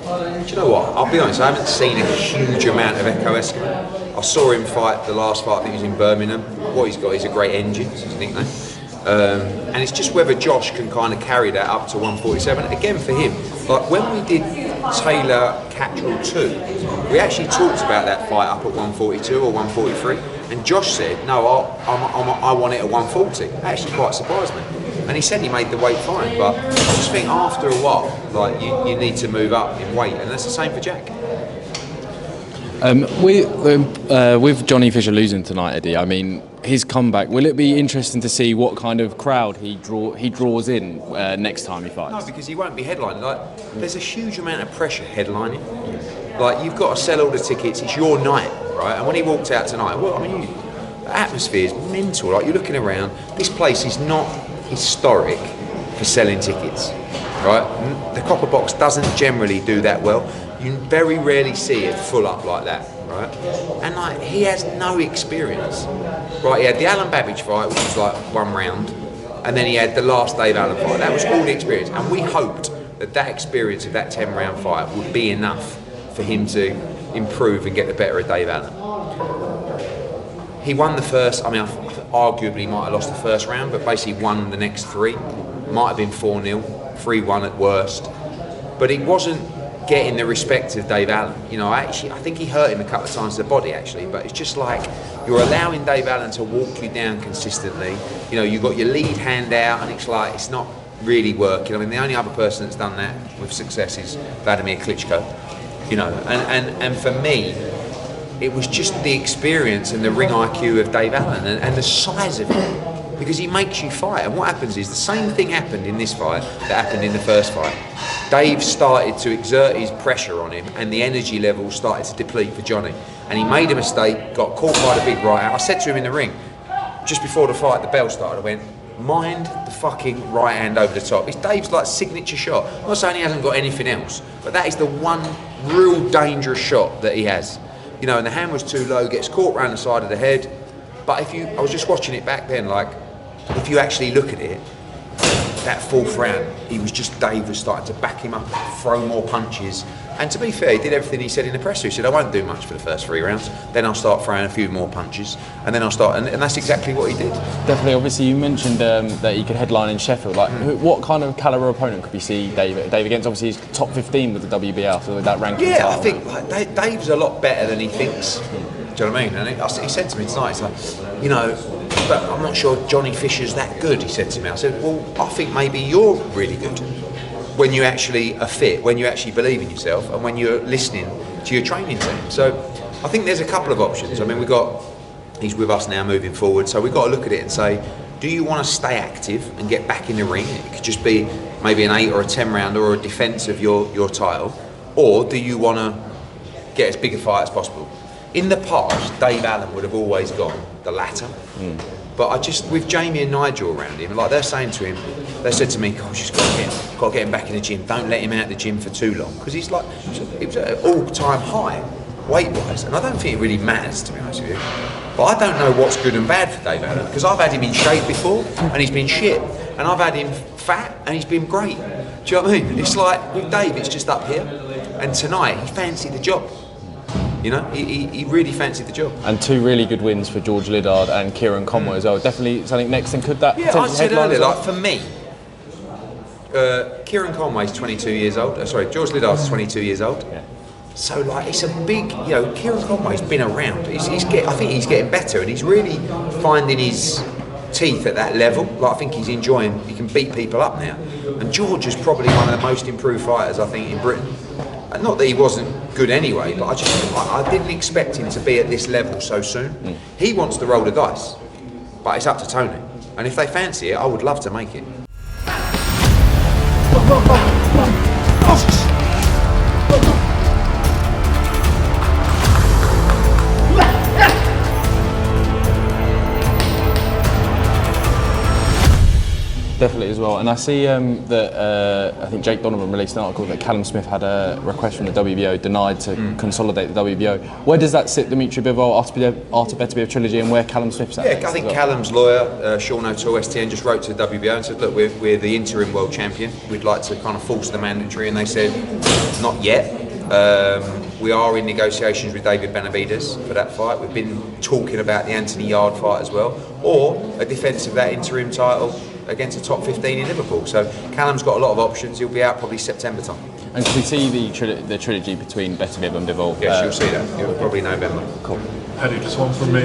Do you know what? I'll be honest, I haven't seen a huge amount of Echo Eskimo. I saw him fight the last fight, I think he was in Birmingham. What he's got is a great engine, is his nickname. And it's just whether Josh can kind of carry that up to 147. Again, for him, like when we did Taylor Cattrall 2, we actually talked about that fight up at 142 or 143, and Josh said, no, I want it at 140. That actually quite surprised me. And he said he made the weight fine, but I just think after a while, like you need to move up in weight, and that's the same for Jack. With Johnny Fisher losing tonight, Eddie, I mean, his comeback, will it be interesting to see what kind of crowd he draws in next time he fights? No, because he won't be headlining. Like, there's a huge amount of pressure headlining. Like, you've got to sell all the tickets, it's your night, right? And when he walked out tonight, well, I mean, the atmosphere is mental. Like, you're looking around, this place is not historic for selling tickets, right? The Copper Box doesn't generally do that well. You very rarely see it full up like that, right? And like, he has no experience, right? He had the Alan Babbage fight, which was like 1 round, and then he had the last Dave Allen fight. That was all the experience, and we hoped that that experience of that 10-round fight would be enough for him to improve and get the better of Dave Allen. He won the first, I mean, arguably might have lost the first round, but basically won the next 3. Might have been 4-0, 3-1 at worst. But he wasn't getting the respect of Dave Allen. You know, I think he hurt him a couple of times to the body, actually, but it's just like, you're allowing Dave Allen to walk you down consistently. You know, you've got your lead hand out, and it's like, it's not really working. I mean, the only other person that's done that with success is Vladimir Klitschko. You know, and for me, it was just the experience and the ring IQ of Dave Allen and the size of him, because he makes you fight. And what happens is the same thing happened in this fight that happened in the first fight. Dave started to exert his pressure on him, and the energy level started to deplete for Johnny. And he made a mistake, got caught by the big right hand. I said to him in the ring, just before the fight, the bell started, I went, mind the fucking right hand over the top. It's Dave's like signature shot. I'm not saying he hasn't got anything else, but that is the one real dangerous shot that he has. You know, and the hand was too low, gets caught round the side of the head. But I was just watching it back then, like, if you actually look at it, that 4th round, Dave was starting to back him up, throw more punches. And to be fair, he did everything he said in the presser. He said, I won't do much for the first 3 rounds, then I'll start throwing a few more punches, and then I'll start, and that's exactly what he did. Definitely. Obviously, you mentioned that he could headline in Sheffield. Like, what kind of calibre opponent could we see Dave against? Obviously, he's top 15 with the WBL, so with that ranking. Yeah, title. I think like, Dave's a lot better than he thinks. Do you know what I mean? And he said to me tonight, he's like, you know, but I'm not sure Johnny Fisher's that good, he said to me. I said, well, I think maybe you're really good when you actually are fit, when you actually believe in yourself, and when you're listening to your training team. So I think there's a couple of options. I mean, he's with us now moving forward, so we've got to look at it and say, do you want to stay active and get back in the ring? It could just be maybe an 8 or a 10 rounder or a defence of your title, or do you want to get as big a fight as possible? In the past, Dave Allen would have always gone the latter. But with Jamie and Nigel around him, like they're saying to him, they said to me, gosh, you've got to get him back in the gym. Don't let him out of the gym for too long. Because he's like, it was at an all-time high, weight-wise. And I don't think it really matters, to be honest with you. But I don't know what's good and bad for Dave Allen, because I've had him in shape before, and he's been shit. And I've had him fat, and he's been great. Do you know what I mean? It's like, with Dave, it's just up here. And tonight, he fancied the job. You know, he really fancied the job. And 2 really good wins for George Liddard and Kieran Conway as well. Definitely something next, and could that I said earlier, like for me, Kieran Conway's 22 years old. George Liddard's 22 years old. Yeah. So like, it's a big, you know, Kieran Conway's been around. I think he's getting better, and he's really finding his teeth at that level. Like, I think he's enjoying. He can beat people up now. And George is probably one of the most improved fighters, I think, in Britain. Not that he wasn't good anyway, but I didn't expect him to be at this level so soon. He wants to roll the dice, but it's up to Tony. And if they fancy it, I would love to make it. Definitely as well. well. And I see that I think Jake Donovan released an article that Callum Smith had a request from the WBO denied to consolidate the WBO. Where does that sit, Dimitri Bivol, after BETERBIEV trilogy, and where Callum Smith's at? Yeah, I think Callum's lawyer, Sean O'Toole, STN, just wrote to the WBO and said, look, we're the interim world champion. We'd like to kind of force the mandatory, and they said, not yet. We are in negotiations with David Benavidez for that fight. We've been talking about the Anthony Yard fight as well, or a defence of that interim title against a top 15 in Liverpool. So Callum's got a lot of options. He'll be out probably September time. And can we see the trilogy between BETERBIEV and Bivol? Yes, you'll see that. Probably November. Cool. Paddy, just one from me.